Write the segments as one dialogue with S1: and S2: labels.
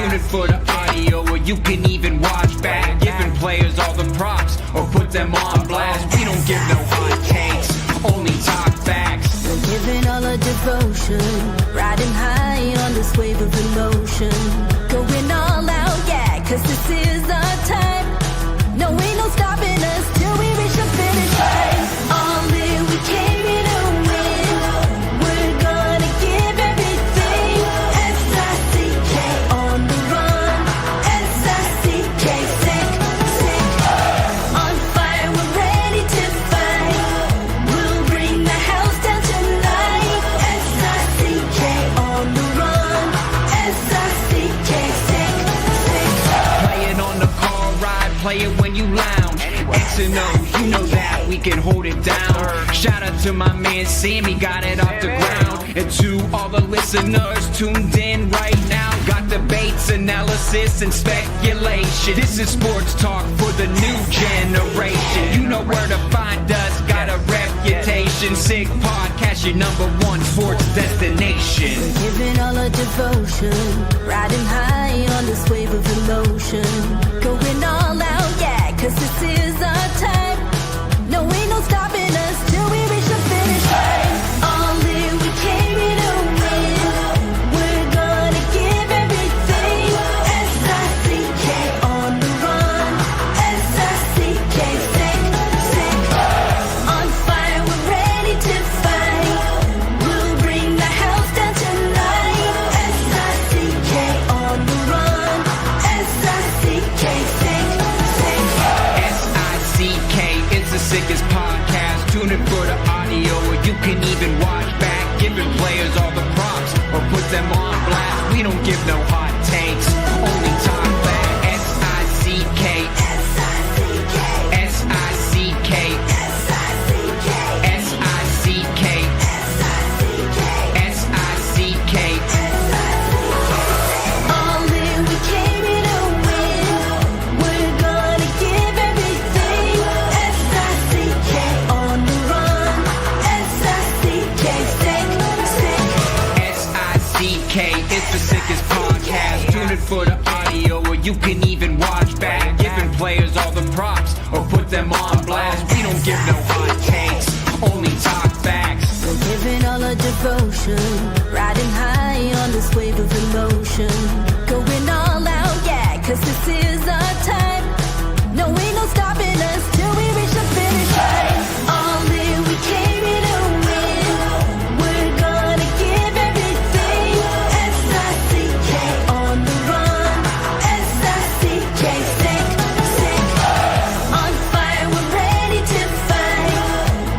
S1: Tune in for the audio, or you can even watch back. Giving players all the props, or put them on blast. We don't give no hot takes, only talk facts.
S2: We're giving all our devotion, riding high on this wave of emotion. Going all out, yeah, cause this is our time. No, ain't no stopping us till we reach the finish line. All in, we came here to win. We're gonna give everything. S-I-C-K on the run. S-I-C-K, sick, sick. On fire, we're ready to fight. We'll bring the house down tonight. S-I-C-K on the run. S-I-C-K, sick, sick.
S1: Play it on the car ride, play it when you lounge. X and O, you know that we can hold it down. Shout out to my man Sammy, got it off the ground. And to all the listeners tuned in right now, got debates, analysis, and speculation. This is sports talk for the new generation. You know where to find us, got a reputation. Sick podcast, your #1 sports destination.
S2: Giving all our devotion, riding high on this wave of emotion. Going all out, yeah, cause this is our time. No, ain't no stopping us till we reach the finish line. All in, we came here to win. We're gonna give everything. S-I-C-K on the run. S-I-C-K, sick, sick. On fire, we're ready to fight. We'll bring the house down tonight. S-I-C-K on the run. S-I-C-K, sick, sick.
S1: S-I-C-K is the sickest podcast. Tune in for the audio, or you can even watch back. Giving players all the props, or put them on blast. We don't give no hot takes, only talk back. S-I-C-K,
S2: S-I-C-K,
S1: S-I-C-K,
S2: S-I-C-K,
S1: S-I-C-K,
S2: S-I-C-K.
S1: S-I-C-K.
S2: All in, we came here to win. We're gonna give everything. S-I-C-K on the run. S-I-C-K, sick, sick.
S1: S-I-C-K is the sickest podcast. Tune in for the audio, or you can even watch back. Giving players all the props, or put them on blast. We don't give no hot takes, only talk facts.
S2: We're giving all our devotion, riding high on this wave of emotion. Going all out, yeah, cause this is our time. No, ain't no stopping us till we reach the finish line. All in, we came here to win. We're gonna give everything. S-I-C-K on the run. S-I-C-K, sick, sick. On fire, we're ready to fight.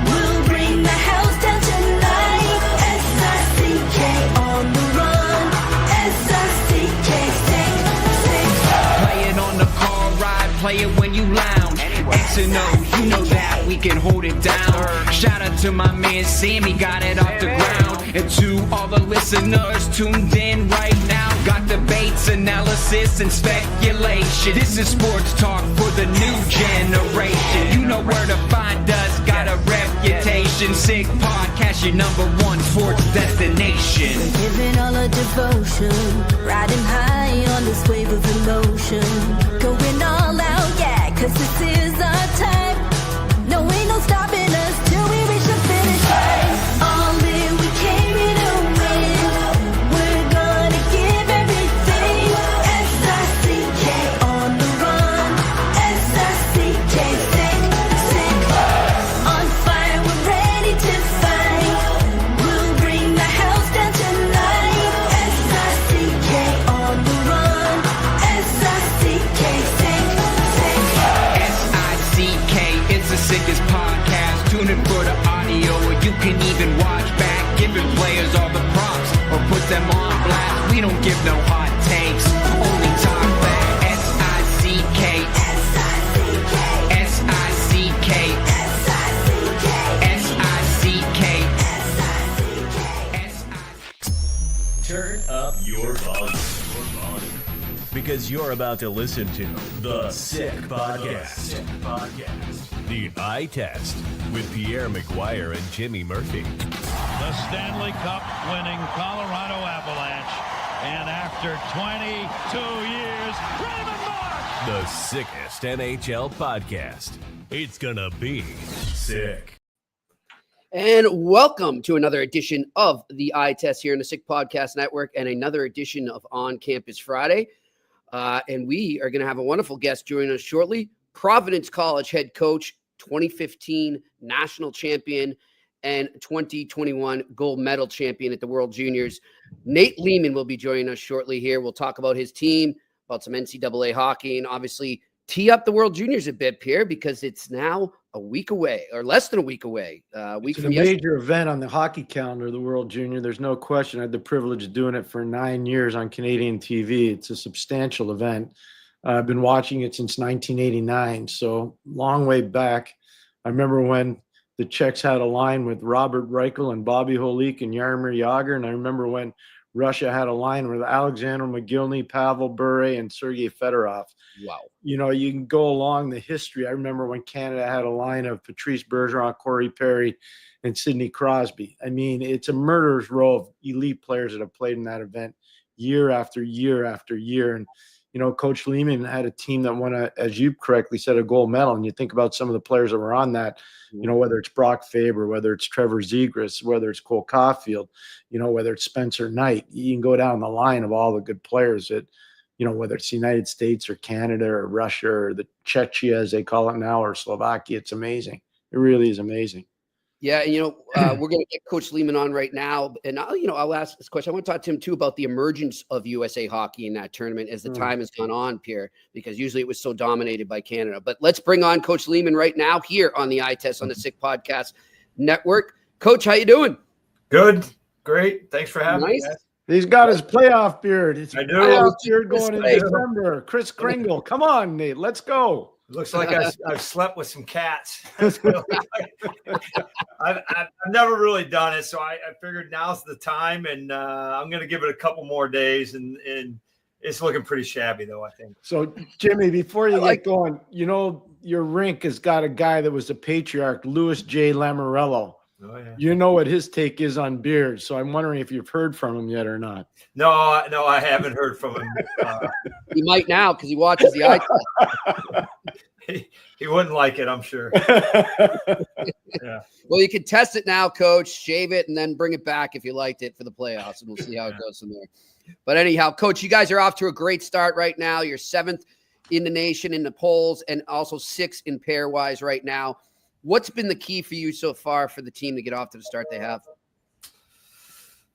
S2: We'll bring the house down tonight. S-I-C-K on the run. S-I-C-K, sick, sick.
S1: Play it on the car ride, play it when you lounge. X and O, you know that we can hold it down. Shout out to my man Sammy, got it off the ground. And to all the listeners tuned in right now, got debates, analysis, and speculation. This is sports talk for the new generation. You know where to find us, got a reputation. Sick podcast, your #1 sports destination.
S2: Giving all our devotion, riding high on this wave of emotion. Going all out, yeah, cause this is our time. No, ain't no stopping us till we reach the finish line. All in, we came here to win. We're gonna give everything. S-I-C-K on the run. S-I-C-K, sick, sick. On fire, we're ready to fight. We'll bring the house down tonight. S-I-C-K on the run. S-I-C-K, sick, sick.
S1: S-I-C-K is the sickest podcast. Tune in for the audio, or you can even watch back. Giving players all the props, or put them on blast. We don't give no hot takes, only talk back. S-I-C-K,
S2: S-I-C-K,
S1: S-I-C-K,
S2: S-I-C-K,
S1: S-I-C-K,
S2: S-I-C-K.
S3: Turn up your volume. Because you're about to listen to The Sick Podcast. The Eye Test with Pierre, McGuire, and Jimmy Murphy.
S4: The Stanley Cup winning Colorado Avalanche And after 22 years, Raymond Mark!
S3: The sickest NHL podcast. It's gonna be sick.
S5: And welcome to another edition of the Eye Test here in the Sick Podcast Network and another edition of On Campus Friday. And we are going to have a wonderful guest joining us shortly. Providence College head coach, 2015 national champion, and 2021 gold medal champion at the World Juniors. Nate Leaman will be joining us shortly here. We'll talk about his team, about some NCAA hockey, and obviously tee up the World Juniors a bit, Pierre, because it's now a week away, or less than a week away.
S6: It's a major event on the hockey calendar, the World Junior. There's no question. I had the privilege of doing it for 9 years on Canadian TV. It's a substantial event. I've been watching it since 1989, so long way back. I remember when the Czechs had a line with Robert Reichel and Bobby Holik and Jaromir Jagr, and I remember when Russia had a line with Alexander McGillney, Pavel Bure, and Sergei Fedorov.
S5: Wow.
S6: You know, you can go along the history. I remember when Canada had a line of Patrice Bergeron, Corey Perry, and Sidney Crosby. I mean, it's a murderer's row of elite players that have played in that event year after year after year. And, you know, Coach Leaman had a team that won, as you correctly said, a gold medal. And you think about some of the players that were on that, you know, whether it's Brock Faber, whether it's Trevor Zegras, whether it's Cole Caulfield, you know, whether it's Spencer Knight. You can go down the line of all the good players that, you know, whether it's the United States or Canada or Russia or the Czechia, as they call it now, or Slovakia. It's amazing. It really is amazing.
S5: Yeah, and, you know, we're going to get Coach Leaman on right now. And, I'll ask this question. I want to talk to him, too, about the emergence of USA hockey in that tournament as the time has gone on, Pierre, because usually it was so dominated by Canada. But let's bring on Coach Leaman right now here on the Eye Test on the Sick Podcast Network. Coach, how you doing?
S7: Good. Great. Thanks for having me.
S6: He's got his playoff beard. It's
S7: I do.
S6: Playoff beard going in December. Chris Kringle. Come on, Nate. Let's go.
S7: It looks like I've slept with some cats. I've never really done it, so I figured now's the time, and I'm going to give it a couple more days, and it's looking pretty shabby, though, I think.
S6: So, Jimmy, before you get going, you know, your rink has got a guy that was a patriarch, Louis J. Lamorello.
S7: Oh, yeah.
S6: You know what his take is on beards, so I'm wondering if you've heard from him yet or not.
S7: No, I haven't heard from him.
S5: He might now because he watches the Eye Test.
S7: He wouldn't like it, I'm sure. Yeah.
S5: Well, you can test it now, Coach. Shave it and then bring it back if you liked it for the playoffs, and we'll see how it goes from there. But anyhow, Coach, you guys are off to a great start right now. You're 7th in the nation in the polls and also 6th in pairwise right now. What's been the key for you so far for the team to get off to the start they have?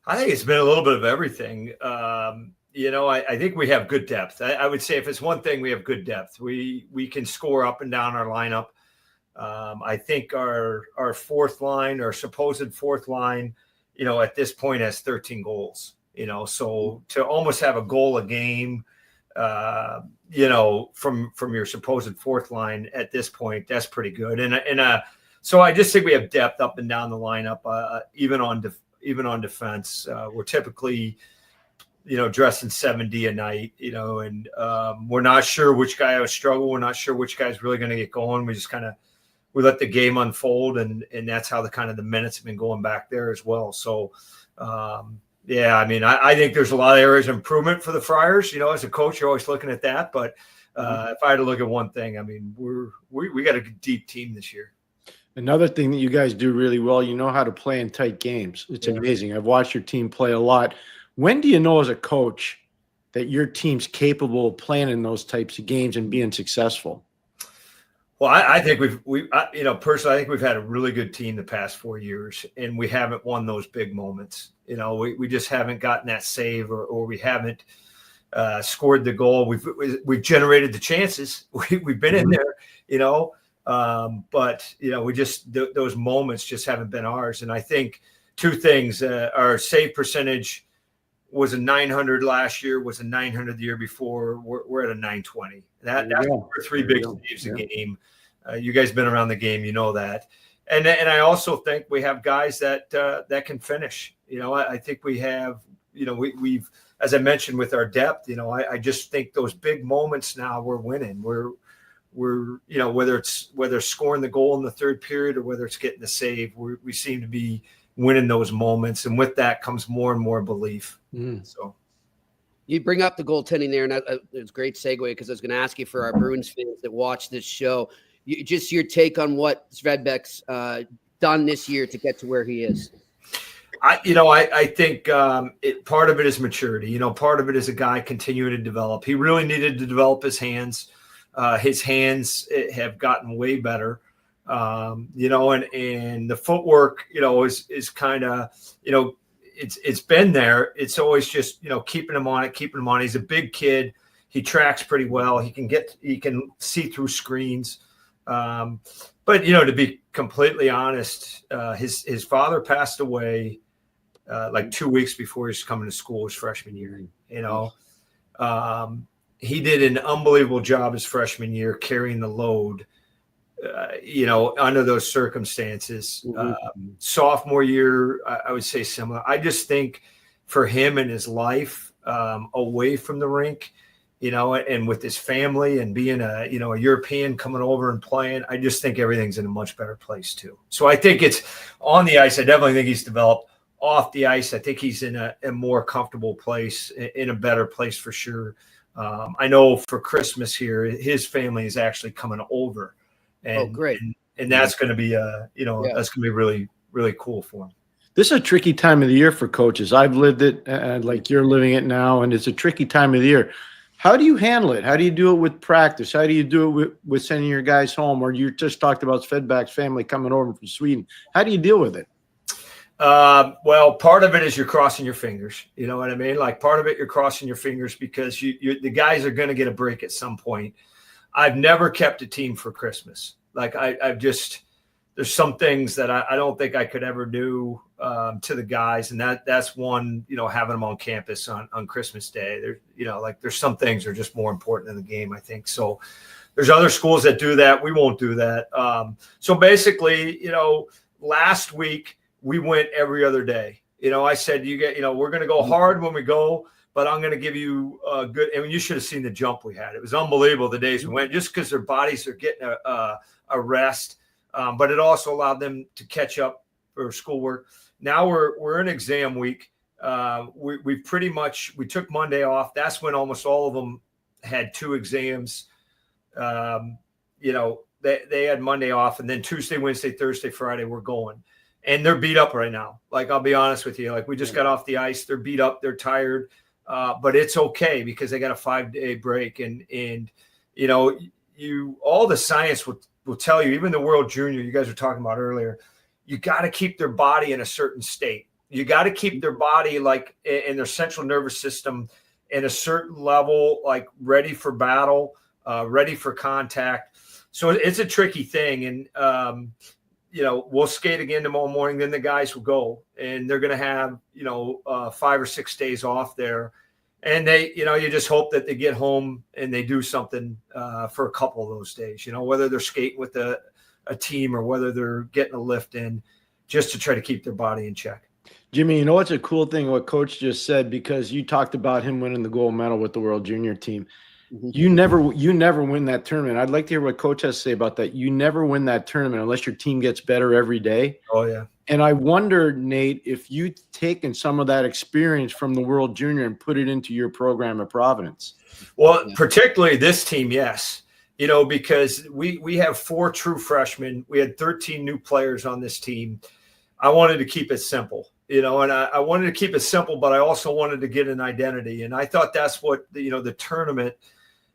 S7: I think it's been a little bit of everything. You know, I think we have good depth. I would say if it's one thing, we have good depth. We can score up and down our lineup. I think our fourth line, our supposed fourth line, you know, at this point has 13 goals. You know, so to almost have a goal a game, you know, from your supposed fourth line at this point, that's pretty good. And so I just think we have depth up and down the lineup, even on defense. We're typically, you know, dressing 70 a night, you know, and we're not sure which guy will struggle. We're not sure which guy's really going to get going. We just we let the game unfold, and that's how the minutes have been going back there as well. So, yeah, I mean, I think there's a lot of areas of improvement for the Friars. You know, as a coach, you're always looking at that. But if I had to look at one thing, I mean, we got a deep team this year.
S6: Another thing that you guys do really well, you know how to play in tight games. It's amazing. I've watched your team play a lot. When do you know as a coach that your team's capable of playing in those types of games and being successful?
S7: Well, I think you know, personally, I think we've had a really good team the past 4 years, and we haven't won those big moments. You know, we just haven't gotten that save, or we haven't scored the goal. We've generated the chances. We've been in there, you know, but you know, we just those moments just haven't been ours. And I think two things: our save percentage was a 900 last year, was a 900 the year before. We're at a 920. That's three big saves a game. You guys been around the game, you know that. And I also think we have guys that can finish. You know, I think we have, you know, we've, as I mentioned with our depth, you know, I just think those big moments now we're winning. We're, you know, whether it's scoring the goal in the third period or whether it's getting the save, we seem to be winning those moments. And with that comes more and more belief. So.
S5: You bring up the goaltending there, and it's a great segue because I was going to ask you for our Bruins fans that watch this show, just your take on what Svedebäck's done this year to get to where he is.
S7: I think part of it is maturity. Part of it is a guy continuing to develop. He really needed to develop his hands. His hands have gotten way better. And the footwork, is kind of, it's been there. It's always just, keeping him on it. He's a big kid. He tracks pretty well. He can see through screens. But to be completely honest, his father passed away like 2 weeks before he's coming to school his freshman year. He did an unbelievable job his freshman year carrying the load. Under those circumstances. Sophomore year, I would say similar. I just think for him and his life away from the rink, and with his family and being a European coming over and playing, I just think everything's in a much better place too. So I think it's on the ice. I definitely think he's developed. Off the ice, I think he's in a more comfortable place, in a better place for sure. I know for Christmas here, his family is actually coming over. And,
S5: great.
S7: And that's going to be, that's going to be really, really cool for him.
S6: This is a tricky time of the year for coaches. I've lived it like you're living it now, and it's a tricky time of the year. How do you handle it? How do you do it with practice? How do you do it with sending your guys home? Or you just talked about Svedebäck's family coming over from Sweden. How do you deal with it?
S7: Well, part of it is you're crossing your fingers. You know what I mean? Like part of it, you're crossing your fingers because the guys are going to get a break at some point. I've never kept a team for Christmas. Like I've just, there's some things that I don't think I could ever do to the guys. And that's one, having them on campus on Christmas Day. There's some things that are just more important than the game, I think. So there's other schools that do that. We won't do that. So basically, last week we went every other day. I said, we're going to go hard when we go, but I'm going to give you a good, and you should have seen the jump we had. It was unbelievable the days we went, just because their bodies are getting a rest. But it also allowed them to catch up for schoolwork. Now we're in exam week. We took Monday off. That's when almost all of them had 2 exams. They had Monday off, and then Tuesday, Wednesday, Thursday, Friday, we're going. And they're beat up right now. Like, I'll be honest with you. Like, we just got off the ice. They're beat up. They're tired. But it's okay because they got a 5-day break. And all the science will tell you, even the World Junior you guys were talking about earlier, you got to keep their body in a certain state. You got to keep their body like in their central nervous system in a certain level, like ready for battle, ready for contact. So it's a tricky thing. And, we'll skate again tomorrow morning. Then the guys will go, and they're going to have, 5 or 6 days off there. And they, you just hope that they get home and they do something for a couple of those days, whether they're skating with a team or whether they're getting a lift in, just to try to keep their body in check.
S6: Jimmy, it's a cool thing what Coach just said, because you talked about him winning the gold medal with the World Junior team. You never win that tournament. I'd like to hear what Coach has to say about that. You never win that tournament unless your team gets better every day.
S7: Oh, yeah.
S6: And I wonder, Nate, if you've taken some of that experience from the World Junior and put it into your program at Providence.
S7: Well, particularly this team, yes. Because we have 4 true freshmen. We had 13 new players on this team. I wanted to keep it simple, and I wanted to keep it simple, but I also wanted to get an identity. And I thought that's what, the tournament,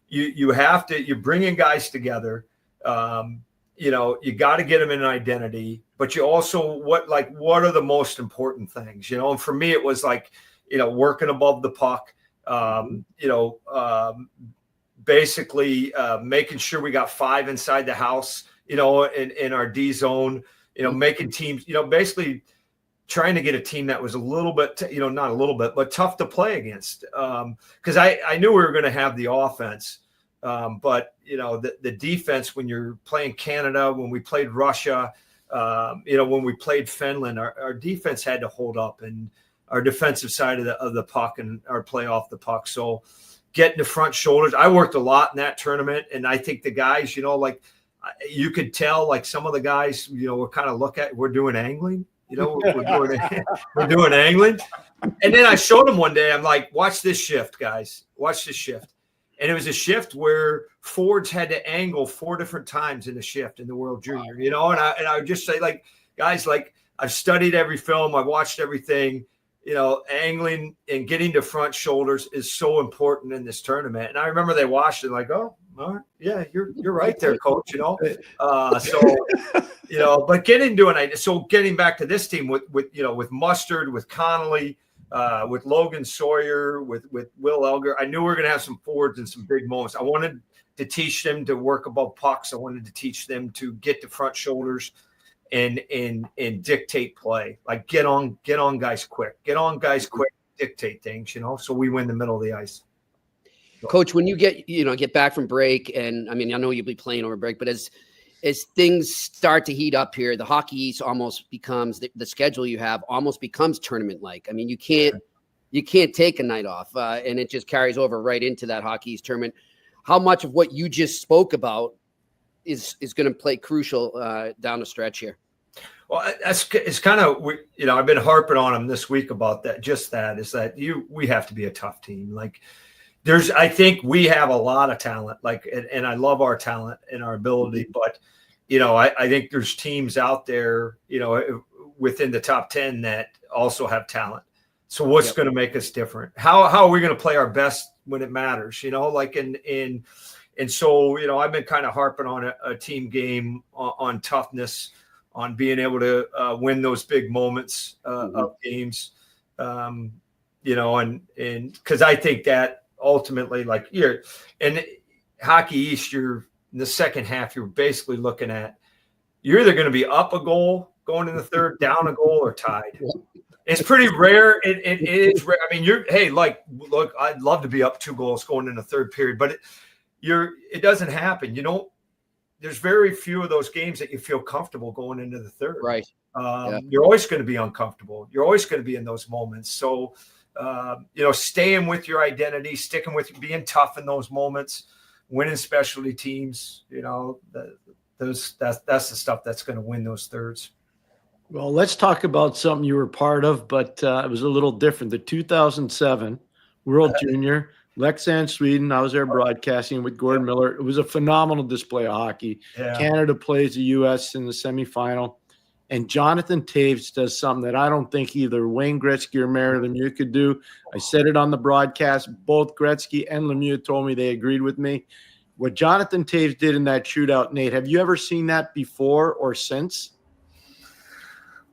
S7: you're bringing guys together. You got to get them in an identity, but you also, what are the most important things, and for me, it was like, working above the puck, basically making sure we got 5 inside the house, in our D zone, making teams, basically trying to get a team that was a little bit, not a little bit, but tough to play against. Because I knew we were going to have the offense. But, the defense, when you're playing Canada, when we played Russia, when we played Finland, our defense had to hold up, and our defensive side of the puck and our play off the puck. So getting the front shoulders, I worked a lot in that tournament. And I think the guys, you could tell, like some of the guys, we're kind of we're doing angling. We're doing angling, And then I showed him one day, I'm like, watch this shift, guys. Watch this shift. And it was a shift where forwards had to angle 4 different times in the shift in the World Junior, you know, and I would just say, like, guys, like, I've studied every film, I've watched everything, you know, angling and getting to front shoulders is so important in this tournament. And I remember they watched it like, oh, all right, yeah, you're right there, coach, you know. So, you know, but getting back to this team with you know, with Mustard, with Connelly, with Logan Sawyer, with Will Elger, I knew we were going to have some forwards and some big moments. I wanted to teach them to work above pucks. I wanted to teach them to get to front shoulders and dictate play. Like get on guys quick, dictate things, you know, so we win the middle of the ice.
S5: Coach, when you get back from break, and I mean, I know you'll be playing over break, but as things start to heat up here, the Hockey East almost becomes the schedule you have almost becomes tournament-like. I mean, you can't take a night off, and it just carries over right into that Hockey East tournament. How much of what you just spoke about is going to play crucial down the stretch here?
S7: Well, it's kind of, you know, I've been harping on them this week about that. Just that is that we have to be a tough team. Like I think we have a lot of talent, like, and I love our talent and our ability, but, you know, I think there's teams out there, you know, within the top 10 that also have talent. So what's going to make us different? How are we going to play our best when it matters? You know, like and so, you know, I've been kind of harping on a team game, on toughness, on being able to win those big moments of games, you know, and because I think that ultimately, like, in Hockey East, you're in the second half, you're basically looking at, you're either going to be up a goal going in the third, down a goal, or tied. It's pretty rare. It is rare. I mean, look, I'd love to be up 2 goals going in the third period, but it doesn't happen. You don't. There's very few of those games that you feel comfortable going into the third.
S5: Right.
S7: You're always going to be uncomfortable. You're always going to be in those moments. So, you know, staying with your identity, sticking with being tough in those moments, winning specialty teams. You know, that's the stuff that's going to win those thirds.
S6: Well, let's talk about something you were part of, but it was a little different. The 2007 World Junior, Leksand, Sweden. I was there broadcasting with Gordon Miller. It was a phenomenal display of hockey. Yeah. Canada plays the U.S. in the semifinal, and Jonathan Toews does something that I don't think either Wayne Gretzky or Mario Lemieux could do. I said it on the broadcast. Both Gretzky and Lemieux told me they agreed with me. What Jonathan Toews did in that shootout, Nate, have you ever seen that before or since?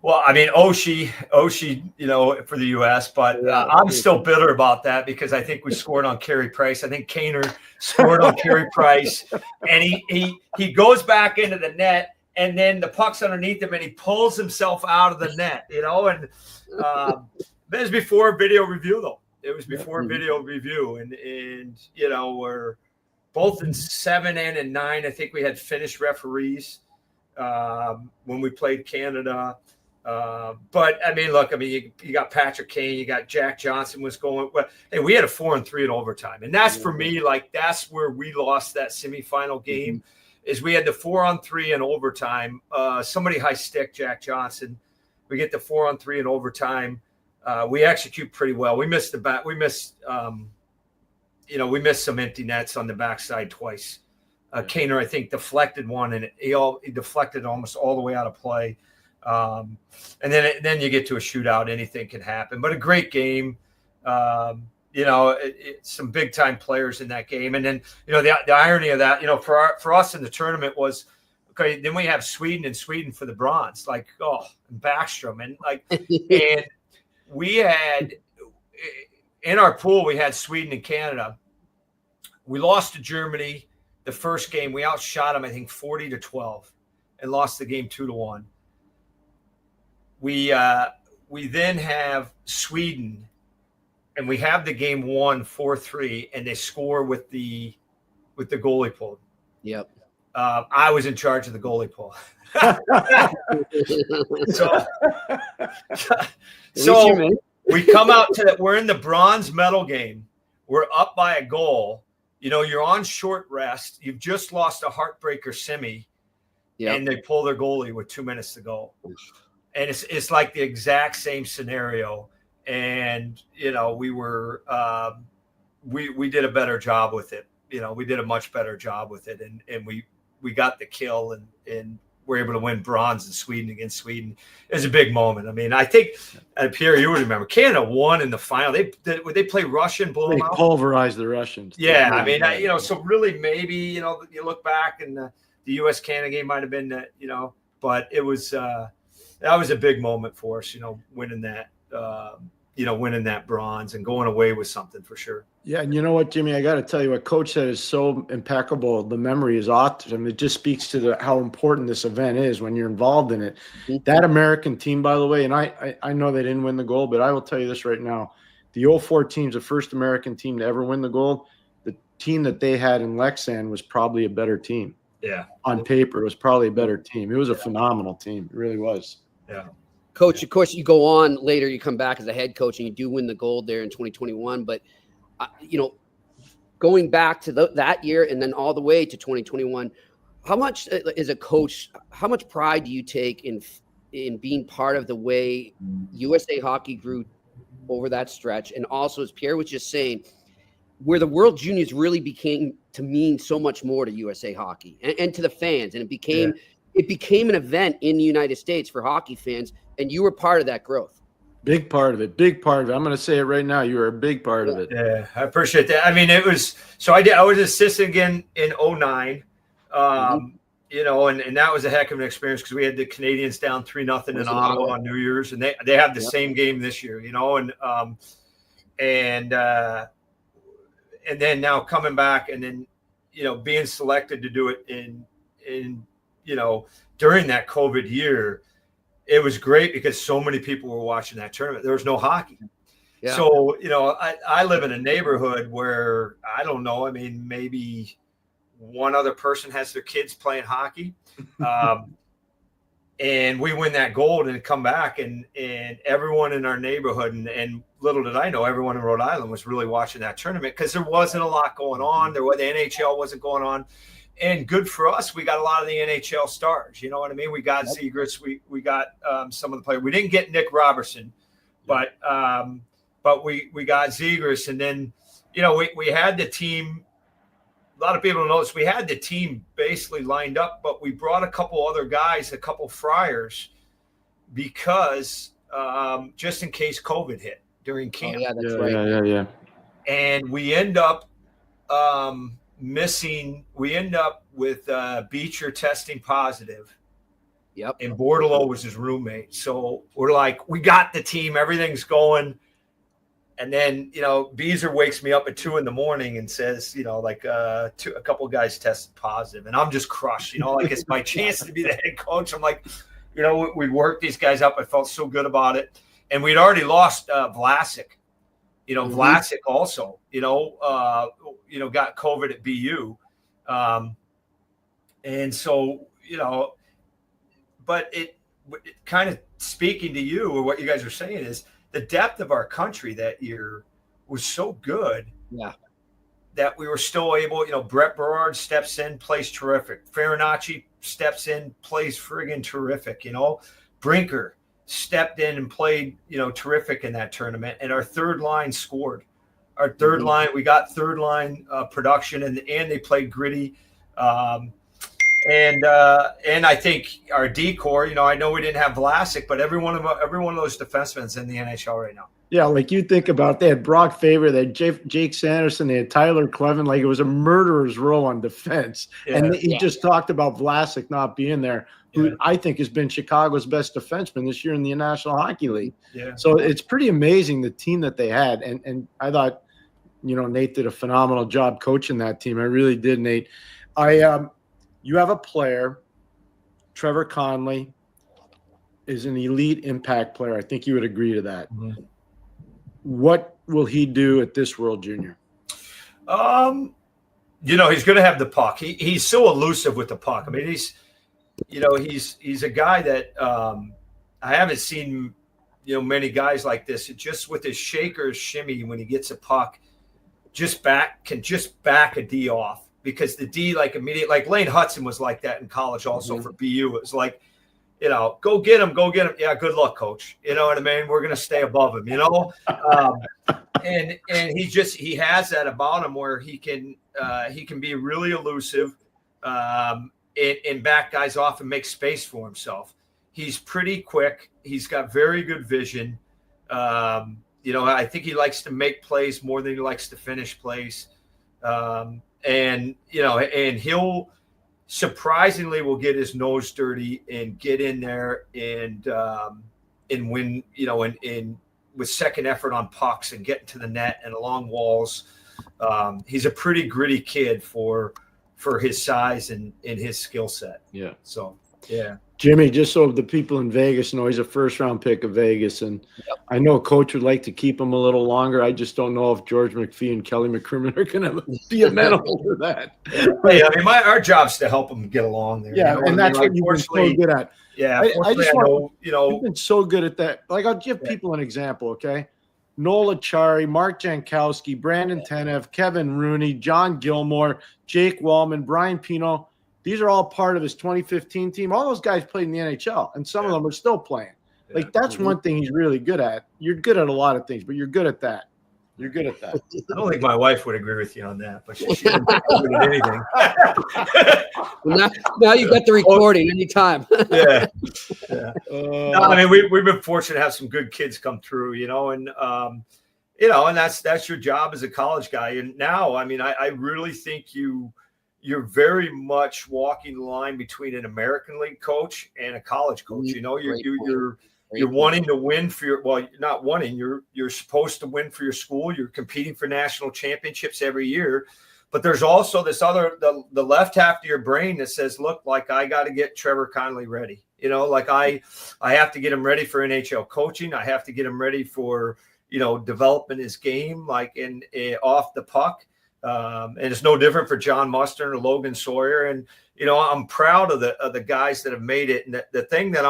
S7: Well, I mean, Oshie, you know, for the U.S., but I'm still bitter about that because I think we scored on Carey Price. I think Kaner scored on Carey Price, and he goes back into the net, and then the puck's underneath him, and he pulls himself out of the net, you know. And that was before video review, though. It was before video review, and you know, we're both in 7 and 9. I think we had Finnish referees when we played Canada. But I mean, look, I mean, you got Patrick Kane, you got Jack Johnson was going. Well, hey, we had a 4-3 in overtime, and that's for me, like, that's where we lost that semifinal game. Is we had the 4-on-3 in overtime. Somebody high stick Jack Johnson. We get the 4-on-3 in overtime. We execute pretty well. We missed we missed some empty nets on the backside twice. Kaner, I think, deflected one, and he deflected almost all the way out of play. And then you get to a shootout, anything can happen. But a great game. You know, some big time players in that game. And then, you know, the irony of that, you know, for us in the tournament was, okay, then we have Sweden for the bronze, like, and Backstrom, and like, and we had in our pool, we had Sweden and Canada. We lost to Germany the first game. We outshot them, I think, 40-12, and lost the game 2-1. We then have Sweden, and we have the game won 4-3, and they score with the goalie pulled.
S5: Yep.
S7: I was in charge of the goalie pull. so we come out to that. We're in the bronze medal game. We're up by a goal. You know, you're on short rest. You've just lost a heartbreaker semi, and they pull their goalie with 2 minutes to go. And it's like the exact same scenario. and we were we did a better job with it. We did a much better job with it, and we got the kill and we're able to win bronze in Sweden against Sweden. It was a big moment. I mean, I think, Pierre, you would remember, Canada won in the final. They play Russia and blew them out.
S6: They pulverized the Russians.
S7: Yeah, I mean, so really maybe, you look back and the U.S.-Canada game might have been, but it was that was a big moment for us, winning that, winning that bronze and going away with something for sure.
S6: Yeah, and you know what, Jimmy, I got to tell you, what Coach said is so impeccable. The memory is awesome. It just speaks to how important this event is when you're involved in it. That American team, by the way, and I know they didn't win the gold, but I will tell you this right now. The 04 team's the first American team to ever win the gold. The team that they had in Lexan was probably a better team.
S7: Yeah.
S6: On paper, it was probably a better team. It was a phenomenal team. It really was.
S7: Yeah.
S5: Coach, of course, you go on later, you come back as a head coach, and you do win the gold there in 2021. But, going back to that year and then all the way to 2021, how much, as a coach, how much pride do you take in being part of the way USA Hockey grew over that stretch? And also, as Pierre was just saying, where the World Juniors really became to mean so much more to USA Hockey and to the fans. And it became an event in the United States for hockey fans, and you were part of that growth.
S6: Big part of it. Big part of it. I'm going to say it right now. You were a big part of it.
S7: Yeah, I appreciate that. I mean, it was – so I was assistant again in 2009, and that was a heck of an experience because we had the Canadians down 3-0 in Ottawa on New Year's, and they have the same game this year, and then now coming back and then, being selected to do it in during that COVID year. It was great because so many people were watching that tournament. There was no hockey. Yeah. So, I live in a neighborhood where, I don't know, I mean, maybe one other person has their kids playing hockey. And we win that gold and come back and everyone in our neighborhood and little did I know, everyone in Rhode Island was really watching that tournament because there wasn't a lot going on. The NHL wasn't going on. And good for us, we got a lot of the NHL stars. You know what I mean? We got Zegras, we got some of the players. We didn't get Nick Robertson, but we got Zegras. And then, we had the team. A lot of people don't notice we had the team basically lined up, but we brought a couple other guys, a couple Friars, because just in case COVID hit during camp.
S5: Oh, yeah, that's right.
S6: Yeah.
S7: And we end up we end up with Beecher testing positive.
S5: Yep.
S7: And Bordelot was his roommate. So we're like, we got the team, everything's going. And then, Beezer wakes me up at 2 a.m. and says, a couple of guys tested positive. And I'm just crushed, like it's my chance to be the head coach. I'm like, we worked these guys up. I felt so good about it. And we'd already lost Vlasic. Vlasic also, got COVID at BU. And so, but it kind of speaking to you or what you guys are saying is the depth of our country that year was so good that we were still able, Brett Berard steps in, plays terrific. Farinacci steps in, plays friggin' terrific. Brinker stepped in and played, terrific in that tournament. And our third line scored. Our third line, we got third line production and they played gritty. And I think our D-core, I know we didn't have Vlasic, but every one of those defensemen is in the NHL right now.
S6: Yeah, like you think about, they had Brock Faber, they had Jake Sanderson, they had Tyler Clevin. Like it was a murderer's row on defense. Yeah. And he just talked about Vlasic not being there, who I think has been Chicago's best defenseman this year in the National Hockey League. Yeah. So it's pretty amazing the team that they had. And I thought, Nate did a phenomenal job coaching that team. I really did, Nate. You have a player, Trevor Connelly, is an elite impact player. I think you would agree to that. Mm-hmm. What will he do at this World Junior?
S7: He's going to have the puck. He's so elusive with the puck. I mean, he's a guy that I haven't seen, many guys like this. Just with his shaker shimmy when he gets a puck, can back a D off. Because the D, immediate, Lane Hudson was like that in college also for BU. It was like, go get him. Yeah, good luck, coach. You know what I mean? We're going to stay above him, and he has that about him where he can be really elusive and back guys off and make space for himself. He's pretty quick. He's got very good vision. I think he likes to make plays more than he likes to finish plays. And he'll surprisingly will get his nose dirty and get in there and win, and with second effort on pucks and getting to the net and along walls. He's a pretty gritty kid for his size and his skill set.
S6: Yeah.
S7: So, yeah.
S6: Jimmy, just so the people in Vegas know, he's a first-round pick of Vegas, and I know Coach would like to keep him a little longer. I just don't know if George McPhee and Kelly McCrimmon are going to be amenable to that.
S7: Hey, I mean, our job's to help him get along there.
S6: Yeah, and that's what you've been so good at.
S7: Yeah,
S6: I just want, you've been so good at that. Like, I'll give people an example, okay? Nola Chari, Mark Jankowski, Brandon Tanev, Kevin Rooney, John Gilmore, Jake Wallman, Brian Pino. These are all part of his 2015 team. All those guys played in the NHL, and some of them are still playing. Like, that's one thing he's really good at. You're good at a lot of things, but you're good at that. You're good at that.
S7: I don't think my wife would agree with you on that, but she didn't think I would at anything.
S5: now you've got the recording anytime.
S7: Yeah. No, I mean, we've been fortunate to have some good kids come through, and that's your job as a college guy. And now, I mean, I really think you're very much walking the line between an American League coach and a college coach. You're wanting to win for you're not wanting, you're supposed to win for your school. You're competing for national championships every year. But there's also this the left half of your brain that says, look, like, I got to get Trevor Connelly ready. Like I have to get him ready for NHL coaching. I have to get him ready for, developing his game, like off the puck. And it's no different for John Mustard or Logan Sawyer. And, I'm proud of the guys that have made it. And the thing that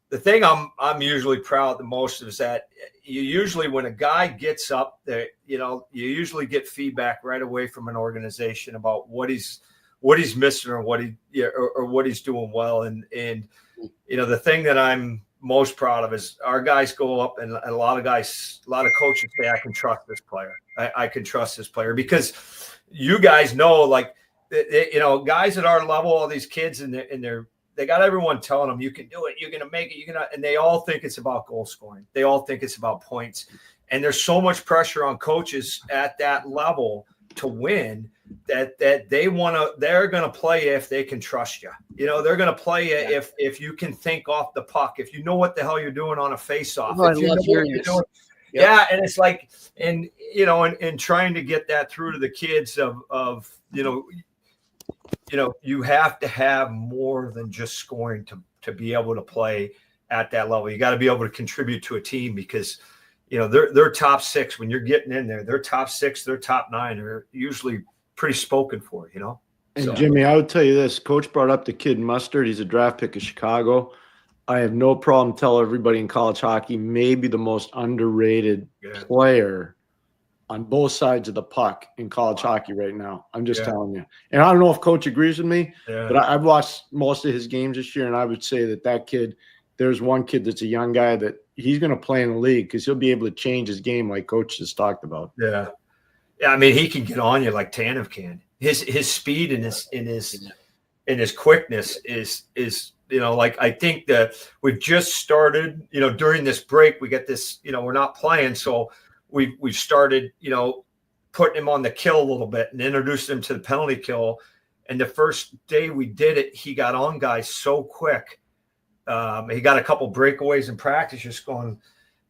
S7: the thing I'm usually proud the most is that you usually, when a guy gets up there, you usually get feedback right away from an organization about what he's missing or what he's doing well. And the thing that I'm most proud of is our guys go up and a lot of coaches say, I can trust this player. I can trust this player because you guys know, like, guys at our level, all these kids they got everyone telling them, you can do it, you're going to make it, and they all think it's about goal scoring. They all think it's about points. And there's so much pressure on coaches at that level to win that they're going to play if they can trust you. They're going to play you if you can think off the puck, if you know what the hell you're doing on a face-off.
S5: Oh, I love hearing this.
S7: Yep. Yeah, and it's like, and trying to get that through to the kids of you have to have more than just scoring to be able to play at that level. You got to be able to contribute to a team because, they're top six when you're getting in there. They're top six, they're top nine. They're usually pretty spoken for,
S6: And
S7: so.
S6: Jimmy, I would tell you this. Coach brought up the kid Mustard. He's a draft pick of Chicago. I have no problem telling everybody in college hockey, maybe the most underrated player on both sides of the puck in college hockey right now. I'm just telling you. And I don't know if Coach agrees with me, but I've watched most of his games this year, and I would say that kid, there's one kid that's a young guy that he's going to play in the league because he'll be able to change his game like Coach just talked about.
S7: Yeah. Yeah, I mean, he can get on you like Tanev can. His speed and his quickness is like, I think that we've just started, during this break, we get this, we're not playing. So we've started, putting him on the kill a little bit and introduced him to the penalty kill. And the first day we did it, he got on guys so quick. He got a couple breakaways in practice, just going,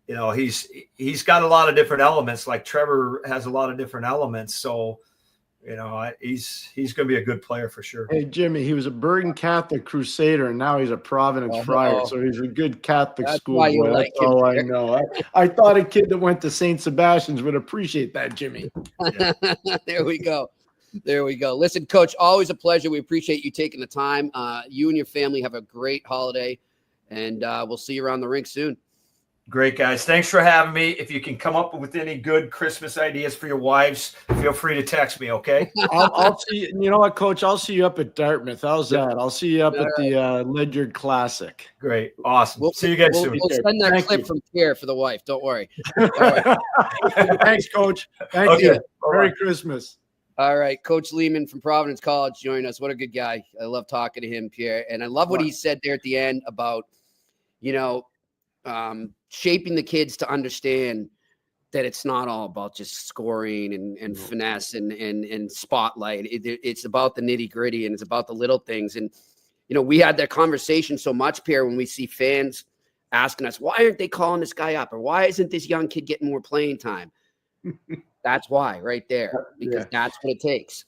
S7: he's got a lot of different elements. Like Trevor has a lot of different elements. So, he's going to be a good player for sure.
S6: Hey, Jimmy, he was a Bergen Catholic Crusader, and now he's a Providence Friar. So he's a good Catholic school boy. That's all I know. I thought a kid that went to St. Sebastian's would appreciate that, Jimmy.
S5: Yeah. There we go. Listen, Coach, always a pleasure. We appreciate you taking the time. You and your family have a great holiday, and we'll see you around the rink soon.
S7: Great, guys. Thanks for having me. If you can come up with any good Christmas ideas for your wives, feel free to text me, okay?
S6: I'll see you know what, Coach? I'll see you up at Dartmouth. How's that? I'll see you up at the Ledyard Classic.
S7: Great. Awesome. See you guys soon.
S5: We'll send that
S6: Thank
S5: clip
S6: you.
S5: from Pierre for the wife. Don't worry. All right.
S6: Thanks, Coach. Thank you. Merry Christmas.
S5: All right. Coach Leaman from Providence College joined us. What a good guy. I love talking to him, Pierre. And I love what he said there at the end about, shaping the kids to understand that it's not all about just scoring and finesse and spotlight. It's about the nitty gritty and it's about the little things. And, we had that conversation so much, Pierre, when we see fans asking us, why aren't they calling this guy up? Or why isn't this young kid getting more playing time? That's why right there, because that's what it takes.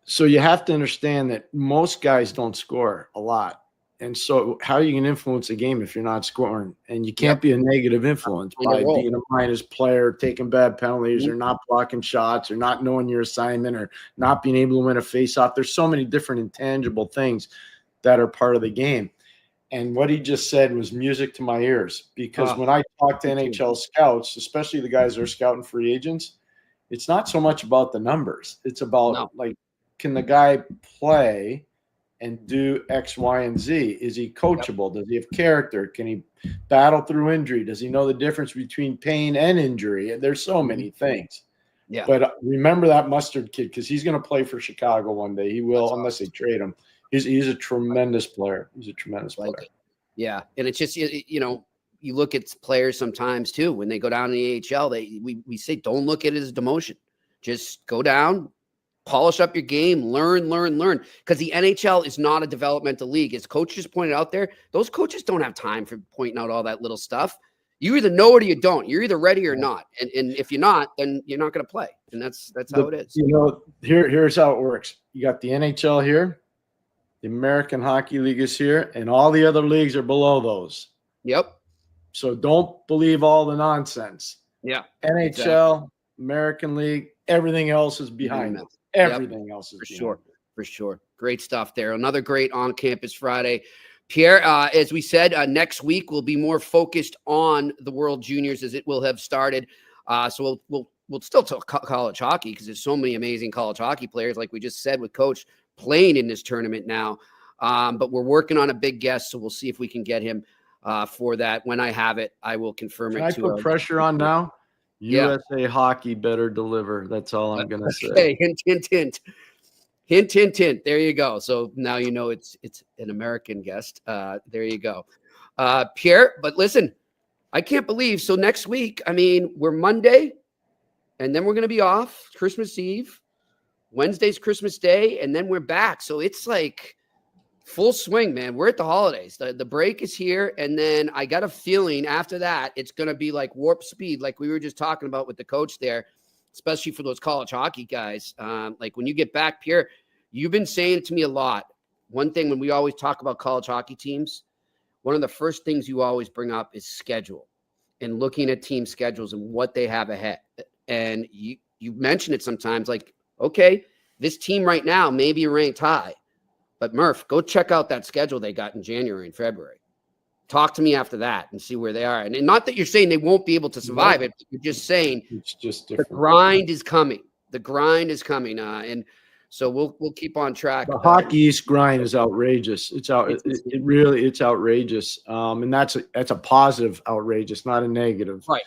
S6: So you have to understand that most guys don't score a lot. And so how you can influence a game if you're not scoring? And you can't be a negative influence by being a minus player, taking bad penalties, or not blocking shots, or not knowing your assignment, or not being able to win a faceoff. There's so many different intangible things that are part of the game. And what he just said was music to my ears, because when I talk to NHL scouts, especially the guys that are scouting free agents, it's not so much about the numbers. It's about can the guy play and do X, Y, and Z? Is he coachable? Does he have character? Can he battle through injury? Does he know the difference between pain and injury? There's so many things. Yeah. But remember that Mustard kid, because he's going to play for Chicago one day. He will, unless they trade him. He's a tremendous player. He's a tremendous player.
S5: Yeah. And it's just, you look at players sometimes too, when they go down in the AHL, we say, don't look at it as demotion. Just go down, polish up your game, learn. Because the NHL is not a developmental league. As coaches pointed out there, those coaches don't have time for pointing out all that little stuff. You either know it or you don't. You're either ready or not. And if you're not, then you're not going to play. And that's how it is.
S6: Here's how it works. You got the NHL here, the American Hockey League is here, and all the other leagues are below those.
S5: Yep. So
S6: don't believe all the nonsense.
S5: Yeah.
S6: NHL, American League, everything else is behind them. Everything else is
S5: for sure. Great stuff there. Another great on-campus Friday. Pierre, as we said, next week we'll be more focused on the World Juniors as it will have started. So we'll still talk college hockey because there's so many amazing college hockey players, like we just said with Coach, playing in this tournament now. But we're working on a big guest, so we'll see if we can get him for that. When I have it, I will confirm it.
S6: Can I put pressure on now? USA Hockey better deliver. That's all I'm going to say.
S5: Okay, hint. Hint. There you go. So now you know it's an American guest. There you go. Pierre, but listen, I can't believe. So next week, we're Monday, and then we're going to be off Christmas Eve. Wednesday's Christmas Day, and then we're back. So it's like full swing, man. We're at the holidays. The break is here, and then I got a feeling after that it's going to be like warp speed, like we were just talking about with the coach there, especially for those college hockey guys. Like when you get back, Pierre, you've been saying it to me a lot. One thing when we always talk about college hockey teams, one of the first things you always bring up is schedule and looking at team schedules and what they have ahead. And you mention it sometimes like, okay, this team right now may be ranked high, but Murph, go check out that schedule they got in January and February. Talk to me after that and see where they are. And not that you're saying they won't be able to survive it. You're just saying
S6: it's just different.
S5: The grind is coming. And so we'll keep on track.
S6: The Hockey East grind is outrageous. It's outrageous. And that's a positive outrageous, not a negative.
S5: Right.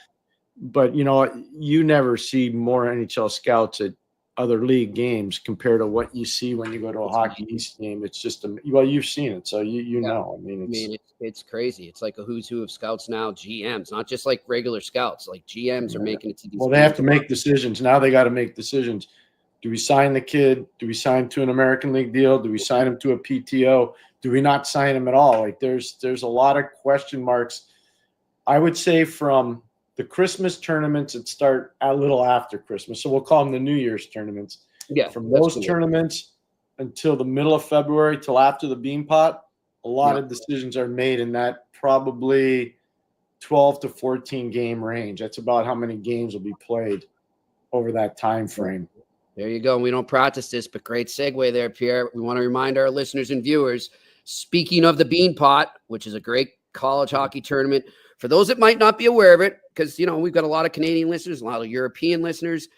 S6: But you never see more NHL scouts at other league games compared to what you see when you go to a Hockey East game. It's just you've seen it, so you know.
S5: It's crazy. It's like a who's who of scouts now. GMs, not just like regular scouts. Like GMs are making it to these.
S6: Well, they have to make decisions now. They got to make decisions. Do we sign the kid? Do we sign to an American League deal? Do we sign him to a PTO? Do we not sign him at all? Like there's a lot of question marks. I would say from the Christmas tournaments that start a little after Christmas. So we'll call them the New Year's tournaments.
S5: Yeah.
S6: From those tournaments until the middle of February till after the Beanpot, a lot of decisions are made in that probably 12 to 14 game range. That's about how many games will be played over that time frame.
S5: There you go. We don't practice this, but great segue there, Pierre. We want to remind our listeners and viewers, speaking of the Beanpot, which is a great college hockey tournament for those that might not be aware of it, because, we've got a lot of Canadian listeners, a lot of European listeners,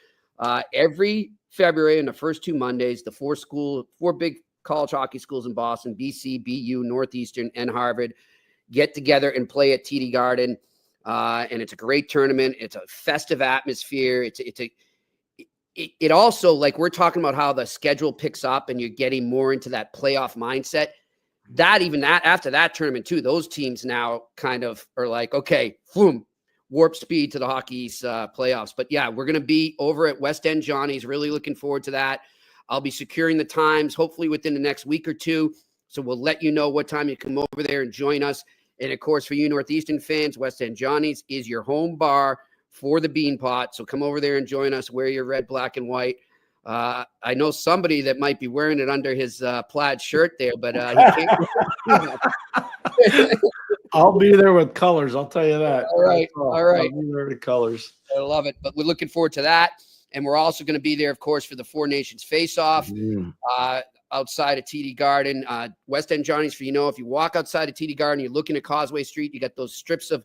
S5: every February and the first 2 Mondays, the 4 big college hockey schools in Boston, BC, BU, Northeastern, and Harvard, get together and play at TD Garden. And it's a great tournament. It's a festive atmosphere. It also, like, we're talking about how the schedule picks up and you're getting more into that playoff mindset. After that tournament too, those teams now kind of are like, okay, boom, warp speed to the Hockey East playoffs. But yeah, we're going to be over at West End Johnny's. Really looking forward to that. I'll be securing the times, hopefully within the next week or two. So we'll let you know what time you come over there and join us. And of course, for you Northeastern fans, West End Johnny's is your home bar for the Bean Pot. So come over there and join us. Wear your red, black, and white. I know somebody that might be wearing it under his plaid shirt there, but he can't.
S6: I'll be there with colors. I'll tell you that.
S5: All right.
S6: I'll be there with colors.
S5: I love it. But we're looking forward to that. And we're also going to be there, of course, for the Four Nations face-off outside of TD Garden. West End Johnny's, if you walk outside of TD Garden, you're looking at Causeway Street, you got those strips of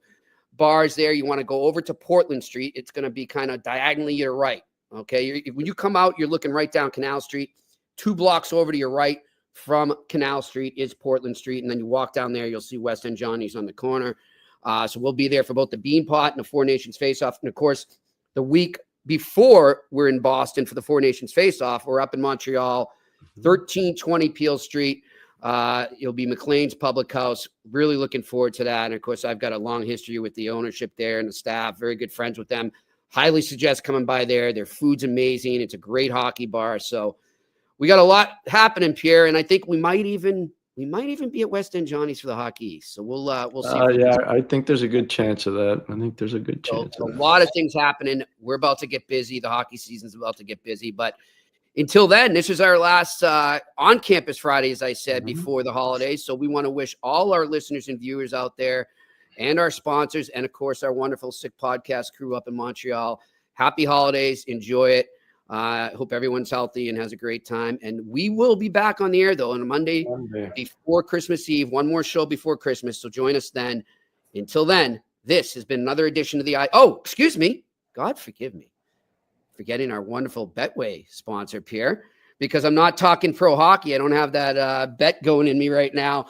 S5: bars there. You want to go over to Portland Street. It's going to be kind of diagonally to your right. Okay. When you come out, you're looking right down Canal Street. 2 blocks over to your right from Canal Street is Portland Street. And then you walk down there, you'll see West End Johnny's on the corner. So we'll be there for both the Bean Pot and the Four Nations face-off. And of course, the week before we're in Boston for the Four Nations face-off, we're up in Montreal, 1320 Peel Street. It'll be McLean's Public House. Really looking forward to that. And of course, I've got a long history with the ownership there and the staff. Very good friends with them. Highly suggest coming by there. Their food's amazing. It's a great hockey bar. So we got a lot happening, Pierre, and I think we might even be at West End Johnny's for the Hockey East. So we'll see.
S6: Yeah, I think there's a good chance of that. I think there's a good chance.
S5: A lot of things happening. We're about to get busy. The hockey season's about to get busy, but until then, this is our last on-campus Friday, as I said, before the holidays. So we want to wish all our listeners and viewers out there and our sponsors and, of course, our wonderful Sick Podcast crew up in Montreal, happy holidays. Enjoy it. Hope everyone's healthy and has a great time. And we will be back on the air, though, on a Monday before Christmas Eve. One more show before Christmas, so join us then. Until then, this has been another edition of the excuse me. God forgive me. Forgetting our wonderful Betway sponsor, Pierre, because I'm not talking pro hockey. I don't have that bet going in me right now.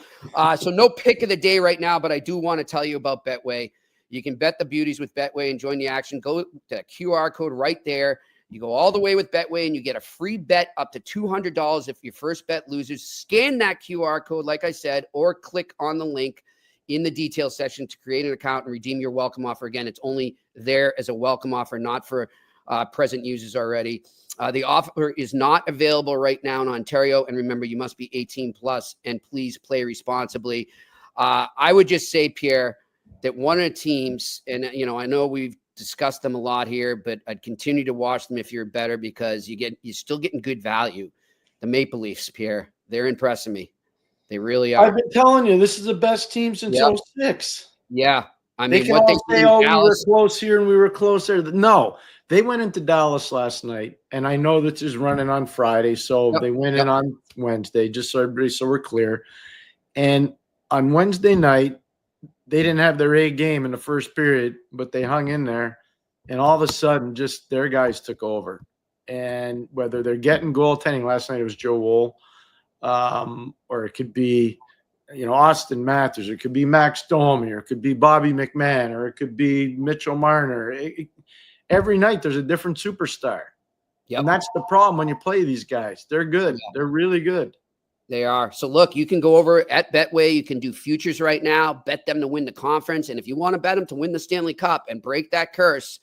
S5: So no pick of the day right now, but I do want to tell you about Betway. You can bet the beauties with Betway and join the action. Go to the QR code right there. You go all the way with Betway and you get a free bet up to $200 if your first bet loses. Scan that QR code, like I said, or click on the link in the details section to create an account and redeem your welcome offer. Again, it's only there as a welcome offer, not for present users already. The offer is not available right now in Ontario. And remember, you must be 18 plus and please play responsibly. I would just say, Pierre, that one of the teams, and I know we've discussed them a lot here, but I'd continue to watch them if you're better because you're still getting good value. The Maple Leafs, Pierre, they're impressing me. They really are.
S6: I've been telling you, this is the best team since 06.
S5: Yeah. I
S6: They
S5: mean,
S6: can
S5: what
S6: all
S5: they
S6: say,
S5: did in
S6: we were
S5: Dallas,
S6: close here and we were close there. No, they went into Dallas last night, and I know this is running on Friday, so they went in on Wednesday, just so we're clear. And on Wednesday night, they didn't have their A game in the first period, but they hung in there, and all of a sudden, just their guys took over. And whether they're getting goaltending, last night it was Joe Woll, or it could be Austin Matthews, or it could be Max Domi, or it could be Bobby McMahon, or it could be Mitchell Marner. Every night there's a different superstar. Yep. And that's the problem when you play these guys. They're good. Yeah. They're really good.
S5: They are. So look, you can go over at Betway. You can do futures right now, bet them to win the conference. And if you want to bet them to win the Stanley Cup and break that curse,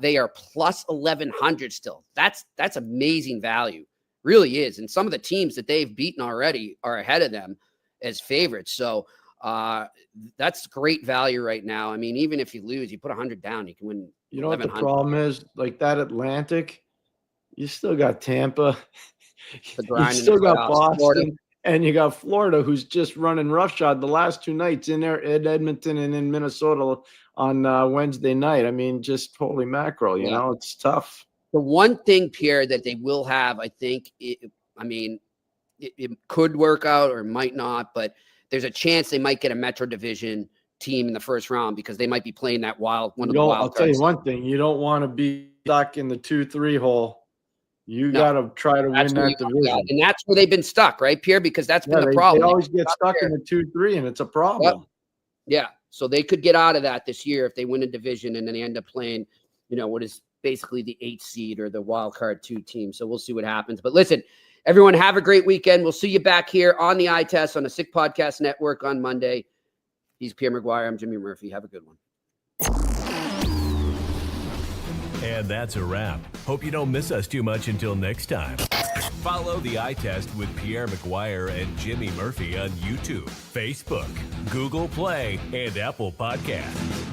S5: they are plus 1,100 still. That's amazing value. Really is. And some of the teams that they've beaten already are ahead of them as favorites. So that's great value right now. I mean, even if you lose, you put 100 down, you can win.
S6: You know what the problem is? Like that Atlantic, you still got Tampa, you still got Boston, Florida. And you got Florida, who's just running roughshod the last 2 nights in there at Edmonton and in Minnesota on Wednesday night. I mean, just holy mackerel, you know, it's tough.
S5: The one thing, Pierre, that they will have, I think, it could work out or might not, but there's a chance they might get a Metro Division team in the first round because they might be playing that wild one.
S6: I'll tell you one thing: you don't want to be stuck in the 2-3 hole. You got to try to win that division,
S5: and that's where they've been stuck, right, Pierre? Because that's been the problem.
S6: They always get stuck in the 2-3, and it's a problem.
S5: Yep. Yeah, so they could get out of that this year if they win a division, and then they end up playing, what is basically the 8th seed or the wild card 2 team. So we'll see what happens. But listen, everyone, have a great weekend. We'll see you back here on the Eye Test on the Sick Podcast Network on Monday. He's Pierre McGuire. I'm Jimmy Murphy. Have a good one.
S3: And that's a wrap. Hope you don't miss us too much until next time. Follow the Eye Test with Pierre McGuire and Jimmy Murphy on YouTube, Facebook, Google Play, and Apple Podcasts.